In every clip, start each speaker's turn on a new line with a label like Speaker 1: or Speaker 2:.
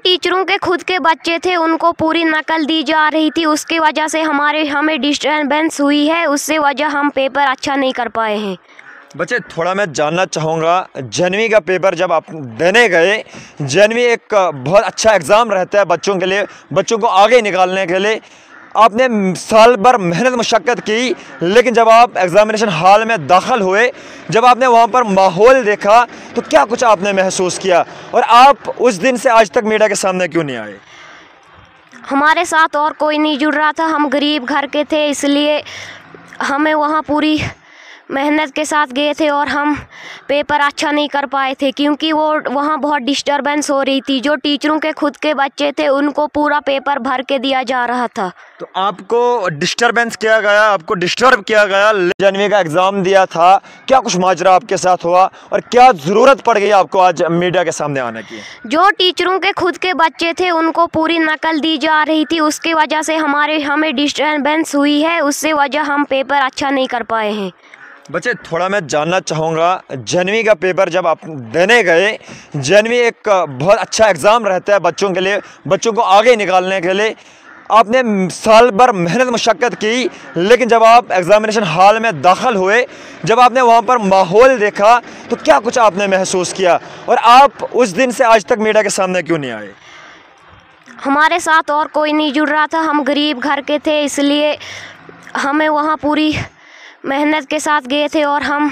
Speaker 1: टीचरों के खुद के बच्चे थे उनको पूरी नकल दी जा रही थी, उसकी वजह से हमें डिस्टर्बेंस हुई है, उससे वजह हम पेपर अच्छा नहीं कर पाए हैं।
Speaker 2: बच्चे थोड़ा मैं जानना चाहूँगा, जनवी का पेपर जब आप देने गए, जनवी एक बहुत अच्छा एग्ज़ाम रहता है बच्चों के लिए, बच्चों को आगे निकालने के लिए। आपने साल भर मेहनत मशक्क़त की, लेकिन जब आप एग्ज़ामिनेशन हॉल में दाखिल हुए, जब आपने वहाँ पर माहौल देखा, तो क्या कुछ आपने महसूस किया और आप उस दिन से आज तक मीडिया के सामने क्यों नहीं आए?
Speaker 1: हमारे साथ और कोई नहीं जुड़ रहा था, हम गरीब घर के थे, इसलिए हमें वहाँ पूरी मेहनत के साथ गए थे और हम पेपर अच्छा नहीं कर पाए थे क्योंकि वहाँ बहुत डिस्टर्बेंस हो रही थी। जो टीचरों के खुद के बच्चे थे उनको पूरा पेपर भर के दिया जा रहा था।
Speaker 2: तो आपको डिस्टर्बेंस किया गया, आपको डिस्टर्ब किया गया, जनवी का एग्ज़ाम दिया था, क्या कुछ माजरा आपके साथ हुआ और क्या ज़रूरत पड़ गई आपको आज मीडिया के सामने आने की?
Speaker 1: जो टीचरों के खुद के बच्चे थे उनको पूरी नकल दी जा रही थी, उसकी वजह से हमें डिस्टर्बेंस हुई है, उससे वजह हम पेपर अच्छा नहीं कर पाए हैं।
Speaker 2: बच्चे थोड़ा मैं जानना चाहूँगा, जनवी का पेपर जब आप देने गए, जनवी एक बहुत अच्छा एग्ज़ाम रहता है बच्चों के लिए, बच्चों को आगे निकालने के लिए। आपने साल भर मेहनत मशक्क़त की, लेकिन जब आप एग्ज़ामिनेशन हॉल में दाखिल हुए, जब आपने वहाँ पर माहौल देखा, तो क्या कुछ आपने महसूस किया और आप उस दिन से आज तक मीडिया के सामने क्यों नहीं आए?
Speaker 1: हमारे साथ और कोई नहीं जुड़ रहा था, हम गरीब घर के थे, इसलिए हमें वहाँ पूरी मेहनत के साथ गए थे और हम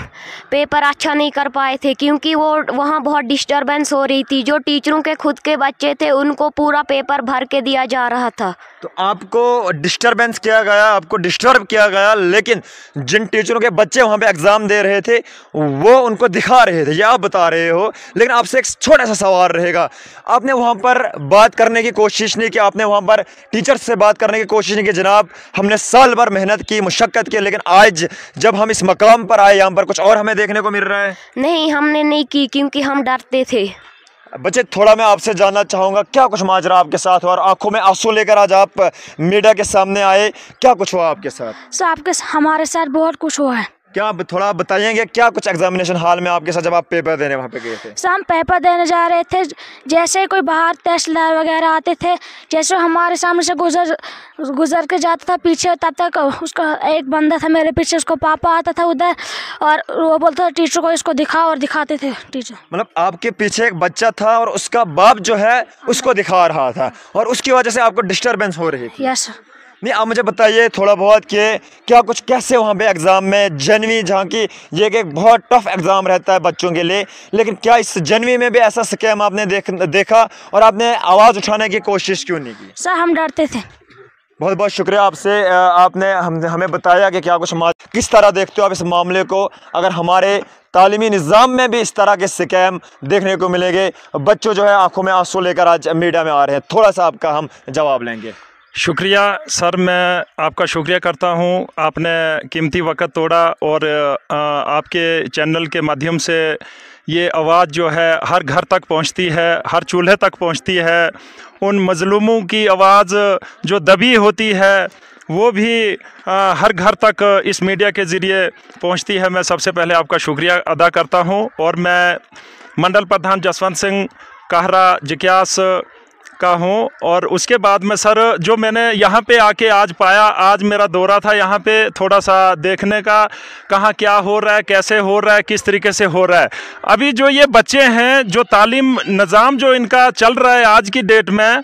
Speaker 1: पेपर अच्छा नहीं कर पाए थे क्योंकि वहाँ बहुत डिस्टर्बेंस हो रही थी। जो टीचरों के खुद के बच्चे थे उनको पूरा पेपर भर के दिया जा रहा था।
Speaker 2: तो आपको डिस्टर्बेंस किया गया, आपको डिस्टर्ब किया गया, लेकिन जिन टीचरों के बच्चे वहाँ पे एग्ज़ाम दे रहे थे वो उनको दिखा रहे थे, ये आप बता रहे हो। लेकिन आपसे एक छोटा सा सवाल रहेगा, आपने वहाँ पर बात करने की कोशिश नहीं की, आपने वहाँ पर टीचर से बात करने की कोशिश नहीं की, जनाब हमने साल भर मेहनत की, मुशक्क़त की, लेकिन आज जब हम इस मकाम पर आए यहाँ पर कुछ और हमें देखने को मिल रहा है?
Speaker 1: नहीं, हमने नहीं की क्योंकि हम डरते थे।
Speaker 2: बच्चे थोड़ा मैं आपसे जानना चाहूँगा, क्या कुछ माजरा आपके साथ हुआ और आंखों में आंसू लेकर आज आप मीडिया के सामने आए, क्या कुछ हुआ आपके साथ?
Speaker 3: सर हमारे साथ बहुत कुछ हुआ है।
Speaker 2: क्या आप थोड़ा बताइएंगे क्या कुछ एग्जामिनेशन हॉल में आपके साथ जब आप पेपर देने वहाँ पे गए थे?
Speaker 3: सर हम पेपर देने जा रहे थे, जैसे कोई बाहर तहसीलदार वगैरह आते थे, जैसे हमारे सामने से गुजर के जाता था पीछे, तब तक उसका एक बंदा था मेरे पीछे, उसको पापा आता था उधर और वो बोलता था टीचर को इसको दिखाओ, और दिखाते थे टीचर। मतलब
Speaker 2: आपके पीछे एक बच्चा था और उसका बाप जो है उसको दिखा रहा था और उसकी वजह से आपको डिस्टर्बेंस हो रही थी?
Speaker 3: Yes sir.
Speaker 2: नहीं, आप मुझे बताइए थोड़ा बहुत कि क्या कुछ कैसे वहाँ पे एग्ज़ाम में जनवी, जहाँ की ये एक बहुत टफ एग्ज़ाम रहता है बच्चों के लिए, लेकिन क्या इस जनवी में भी ऐसा स्कैम आपने देखा और आपने आवाज़ उठाने की कोशिश क्यों नहीं की?
Speaker 3: सर हम डरते थे।
Speaker 2: बहुत बहुत शुक्रिया आपसे, आपने हमें बताया कि क्या कुछ किस तरह देखते हो आप इस मामले को। अगर हमारे तालीमी निज़ाम में भी इस तरह के स्कैम देखने को मिलेंगे, बच्चों जो है आंखों में आंसू लेकर आज मीडिया में आ रहे हैं, थोड़ा सा आपका हम जवाब लेंगे।
Speaker 4: शुक्रिया सर, मैं आपका शुक्रिया करता हूं, आपने कीमती वक्त तोड़ा और आपके चैनल के माध्यम से ये आवाज़ जो है हर घर तक पहुंचती है, हर चूल्हे तक पहुंचती है। उन मज़लूमों की आवाज़ जो दबी होती है वो भी हर घर तक इस मीडिया के ज़रिए पहुंचती है। मैं सबसे पहले आपका शुक्रिया अदा करता हूं और मैं मंडल प्रधान जसवंत सिंह कहरा जिक्यास का हूँ। और उसके बाद में सर जो मैंने यहाँ पे आके आज पाया, आज मेरा दौरा था यहाँ पे थोड़ा सा देखने का, कहाँ क्या हो रहा है, कैसे हो रहा है, किस तरीके से हो रहा है। अभी जो ये बच्चे हैं, जो तालीम निज़ाम जो इनका चल रहा है आज की डेट में,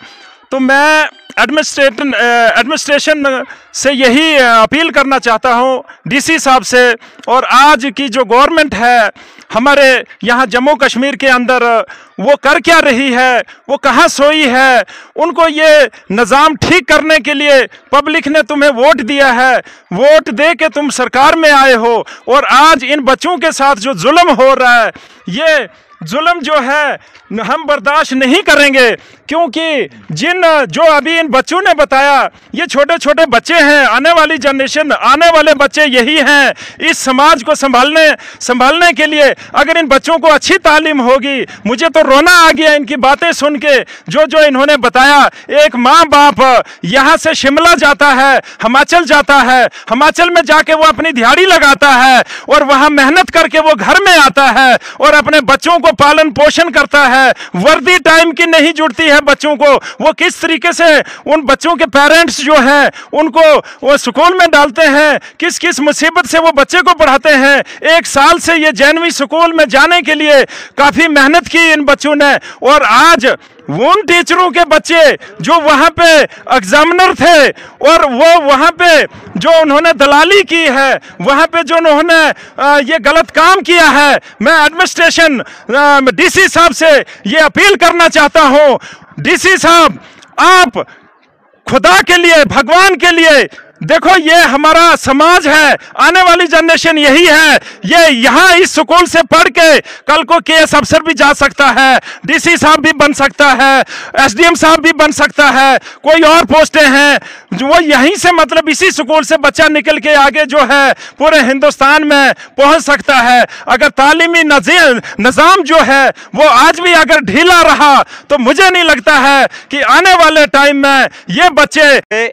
Speaker 4: तो मैं एडमिनिस्ट्रेशन से यही अपील करना चाहता हूँ, डीसी साहब से, और आज की जो गवर्नमेंट है हमारे यहाँ जम्मू कश्मीर के अंदर, वो कर क्या रही है, वो कहाँ सोई है। उनको ये निज़ाम ठीक करने के लिए पब्लिक ने तुम्हें वोट दिया है, वोट दे के तुम सरकार में आए हो, और आज इन बच्चों के साथ जो जुल्म हो रहा है, ये जुल्म जो है हम बर्दाश्त नहीं करेंगे। क्योंकि जो अभी इन बच्चों ने बताया, ये छोटे छोटे बच्चे हैं, आने वाली जनरेशन, आने वाले बच्चे यही हैं। इस समाज को संभालने के लिए अगर इन बच्चों को अच्छी तालीम होगी, मुझे तो रोना आ गया इनकी बातें सुन के, जो इन्होंने बताया। एक माँ बाप यहाँ से शिमला जाता है, हिमाचल जाता है, हिमाचल में जाके वो अपनी दिहाड़ी लगाता है और वहाँ मेहनत करके वो घर में आता है और अपने बच्चों को पालन पोषण करता है, वर्दी टाइम की नहीं जुड़ती है बच्चों को, वो किस तरीके से उन बच्चों के पेरेंट्स जो हैं उनको वो स्कूल में डालते हैं, किस किस मुसीबत से वो बच्चे को पढ़ाते हैं। 1 साल से ये जैनवी स्कूल में जाने के लिए काफ़ी मेहनत की इन बच्चों ने, और आज उन टीचरों के बच्चे जो वहाँ पे एग्जामिनर थे और वो वहाँ पे जो उन्होंने दलाली की है, वहाँ पे जो उन्होंने ये गलत काम किया है, मैं एडमिनिस्ट्रेशन डीसी साहब से ये अपील करना चाहता हूँ, डीसी साहब आप खुदा के लिए, भगवान के लिए देखो, ये हमारा समाज है, आने वाली जनरेशन यही है, ये यहाँ इस स्कूल से पढ़ के कल को केएस अफसर भी जा सकता है, डीसी साहब भी बन सकता है, एसडीएम साहब भी बन सकता है, कोई और पोस्टें हैं जो वो यहीं से, मतलब इसी स्कूल से बच्चा निकल के आगे जो है पूरे हिंदुस्तान में पहुंच सकता है। अगर तालीमी निज़ाम जो है वो आज भी अगर ढीला रहा तो मुझे नहीं लगता है कि आने वाले टाइम में ये बच्चे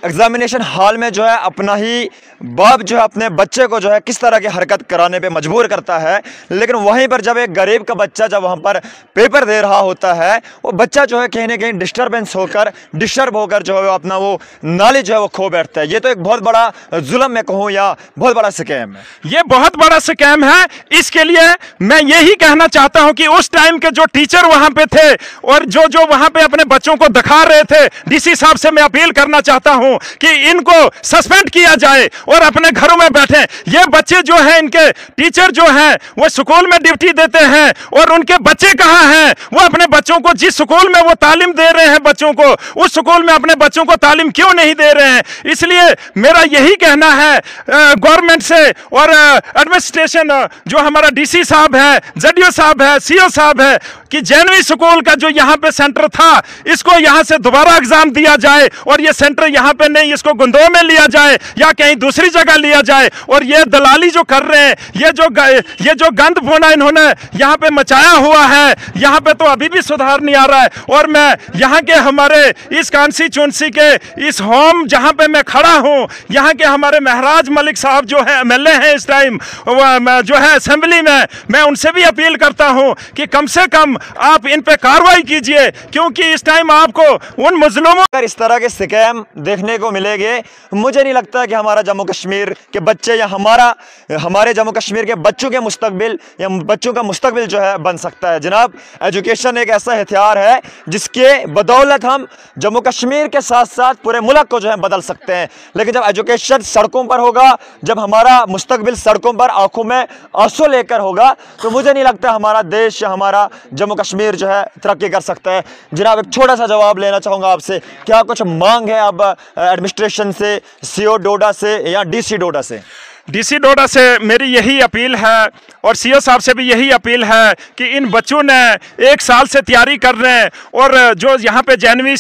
Speaker 2: एग्जामिनेशन हॉल में जो है अपना ही बाप जो है अपने बच्चे को जो है किस तरह की हरकत कराने पे मजबूर करता है, लेकिन वहीं पर जब एक गरीब का बच्चा जब वहाँ पर पेपर दे रहा होता है, वो बच्चा जो है कहीं ना कहीं डिस्टर्ब होकर जो है अपना वो नॉलेज जो है वो खो बैठता है। ये तो एक बहुत बड़ा जुल्म मैं कहूँ या बहुत बड़ा स्कैम है, ये
Speaker 4: बहुत बड़ा स्कैम है। इसके लिए मैं यही कहना चाहता हूँ कि उस टाइम के जो टीचर वहाँ पे थे और जो वहाँ पे अपने बच्चों को दिखा रहे थे, डीसी साहब से मैं अपील करना चाहता हूँ कि इनको सस्पेंड किया जाए और अपने घरों में बैठे। ये बच्चे जो हैं, इनके टीचर जो हैं वो स्कूल में ड्यूटी देते हैं और उनके बच्चे कहाँ हैं? वो अपने बच्चों को जिस स्कूल में वो तालीम दे रहे हैं बच्चों को, उस स्कूल में अपने बच्चों को तालीम क्यों नहीं दे रहे हैं? इसलिए मेरा यही कहना है गवर्नमेंट से और एडमिनिस्ट्रेशन जो हमारा डीसी साहब है, जडीओ साहब है, सीओ साहब है, कि जैनवी स्कूल का जो यहाँ पे सेंटर था इसको यहाँ से दोबारा एग्जाम दिया जाए और ये सेंटर यहाँ पे नहीं, इसको गुंदों में लिया जाए या कहीं दूसरी जगह लिया जाए। और ये दलाली जो कर रहे हैं, ये जो गंद फोना इन्होंने यहाँ पे मचाया हुआ है, यहाँ पे तो अभी भी सुधार नहीं आ रहा है। और मैं यहाँ के हमारे इस कॉन्स्टिट्यूंसी के इस होम जहाँ पे मैं खड़ा हूँ, यहाँ के हमारे महराज मलिक साहब जो है एमएलए हैं इस टाइम जो है असेंबली में, मैं उनसे भी अपील करता हूँ कि कम से कम आप इन पे कार्रवाई कीजिए, क्योंकि इस टाइम आपको उन मुजलुमों
Speaker 2: अगर इस तरह के स्कैम देखने को मिलेंगे, मुझे नहीं लगता कि हमारा जम्मू कश्मीर के बच्चे या हमारे जम्मू कश्मीर के बच्चों के मुस्तकबिल या बच्चों का मुस्तकबिल जो है बन सकता है। जनाब, एजुकेशन एक ऐसा हथियार है जिसके बदौलत हम जम्मू कश्मीर के साथ साथ पूरे मुल्क को जो है बदल सकते हैं। लेकिन जब एजुकेशन सड़कों पर होगा, जब हमारा मुस्तकबिल सड़कों पर आंखों में आंसू लेकर होगा, तो मुझे नहीं लगता हमारा देश या हमारा जम्मू कश्मीर जो है तरक्की कर सकता है। जनाब, एक छोटा सा जवाब लेना चाहूँगा आपसे, क्या कुछ मांग है अब एडमिनिस्ट्रेशन से, सीओ डोडा से या डीसी डोडा से?
Speaker 4: डीसी डोडा से मेरी यही अपील है और सीओ साहब से भी यही अपील है कि इन बच्चों ने 1 साल से तैयारी कर रहे हैं और जो यहाँ पे जैनवी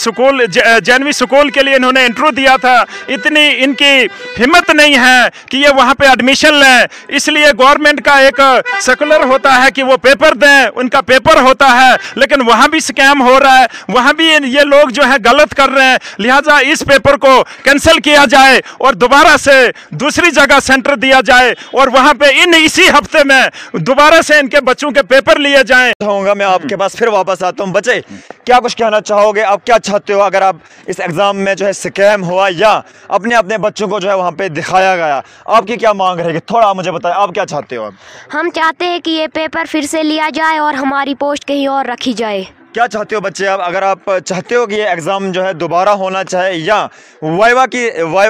Speaker 4: स्कूल के लिए इन्होंने इंटरव्यू दिया था, इतनी इनकी हिम्मत नहीं है कि ये वहाँ पे एडमिशन लें। इसलिए गवर्नमेंट का एक सर्कुलर होता है कि वो पेपर दें, उनका पेपर होता है, लेकिन वहाँ भी स्कैम हो रहा है, वहाँ भी ये लोग जो है गलत कर रहे हैं। लिहाजा इस पेपर को कैंसिल किया जाए और दोबारा से दूसरी जगह सेंटर दिया जाए और वहां पे इसी हफ्ते में दोबारा से इनके बच्चों के पेपर लिए जाएं।
Speaker 2: चाहूंगा मैं आपके पास फिर वापस आता हूं। बच्चे, क्या कुछ कहना चाहोगे? आप क्या चाहते हो अगर आप इस एग्जाम में जो है स्कैम हुआ या अपने बच्चों को जो है वहां पे दिखाया गया, आपकी क्या मांग रहेगी? थोड़ा मुझे बताएं, आप क्या चाहते हो?
Speaker 1: हम चाहते हैं कि ये पेपर फिर से लिया जाए और हमारी पोस्ट कहीं और रखी जाए।
Speaker 2: क्या चाहते हो बच्चे आप? अगर आप चाहते हो कि ये एग्ज़ाम जो है दोबारा होना चाहे या वाइवा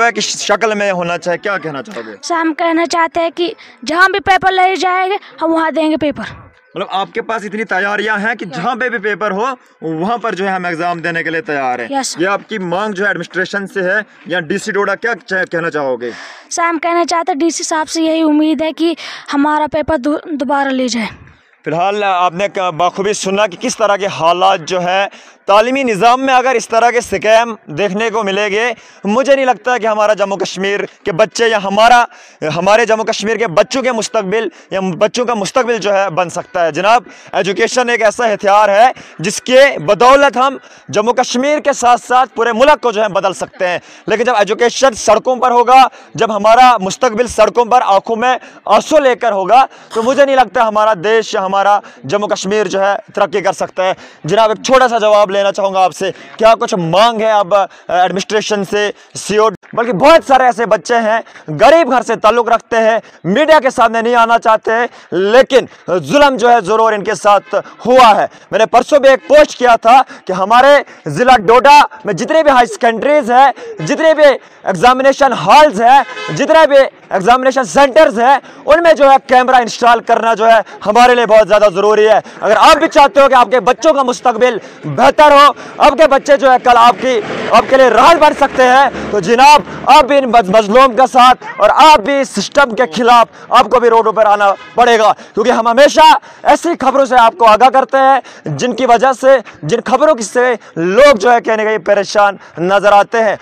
Speaker 2: की शक्ल में होना चाहे, क्या कहना चाहोगे?
Speaker 3: सर, हम कहना चाहते हैं कि जहाँ भी पेपर ले जाएंगे हम वहाँ देंगे पेपर।
Speaker 2: मतलब आपके पास इतनी तैयारियां हैं कि जहाँ पे भी पेपर हो वहाँ पर जो है हम एग्ज़ाम देने के लिए तैयार हैं।
Speaker 3: यस।
Speaker 2: ये आपकी मांग जो है एडमिनिस्ट्रेशन से है या डीसी डोडा, क्या कहना चाहोगे?
Speaker 3: सर, हम कहना चाहते हैं डीसी साहब से यही उम्मीद है कि हमारा पेपर दोबारा ले जाए।
Speaker 2: फिलहाल आपने बाखूबी सुना कि किस तरह के हालात जो है तालीमी निज़ाम में अगर इस तरह के स्कैम देखने को मिलेंगे, मुझे नहीं लगता कि हमारा जम्मू कश्मीर के बच्चे या हमारे जम्मू कश्मीर के बच्चों के मुस्तकबिल या बच्चों का मुस्तकबिल जो है बन सकता है। जनाब, एजुकेशन एक ऐसा हथियार है जिसके बदौलत हम जम्मू कश्मीर के साथ साथ पूरे मुल्क को जो है बदल सकते हैं। लेकिन जब एजुकेशन सड़कों पर होगा, जब हमारा मुस्तकबिल सड़कों पर आंखों में आंसू लेकर होगा, तो मुझे नहीं लगता हमारा देश या हमारा जम्मू कश्मीर जो है तरक्की कर सकता है। जनाब, एक छोटा सा जवाब लेना चाहूँगा आपसे, क्या कुछ मांग है अब एडमिनिस्ट्रेशन से, सीओ, बल्कि बहुत सारे ऐसे बच्चे हैं गरीब घर से ताल्लुक़ रखते हैं, मीडिया के सामने नहीं आना चाहते हैं, लेकिन जुल्म जो है ज़रूर इनके साथ हुआ है। मैंने परसों भी एक पोस्ट किया था कि हमारे ज़िला डोडा में जितने भी हाई सेकेंडरीज हैं, जितने भी एग्जामिनेशन हॉल्स हैं, जितने भी एग्जामिनेशन सेंटर्स हैं, उनमें जो है कैमरा इंस्टॉल करना जो है हमारे लिए बहुत ज़्यादा ज़रूरी है। अगर आप भी चाहते हो कि आपके बच्चों का मुस्तकबिल बेहतर हो, आपके बच्चे जो है कल आपके लिए राह बन सकते हैं, तो जनाब आप भी इन मजलूम के साथ और आप भी सिस्टम के खिलाफ आपको भी रोडों पर आना पड़ेगा, क्योंकि हम हमेशा ऐसी खबरों से आपको आगाह करते हैं जिनकी वजह से, जिन खबरों से लोग जो है कहने के परेशान नजर आते हैं।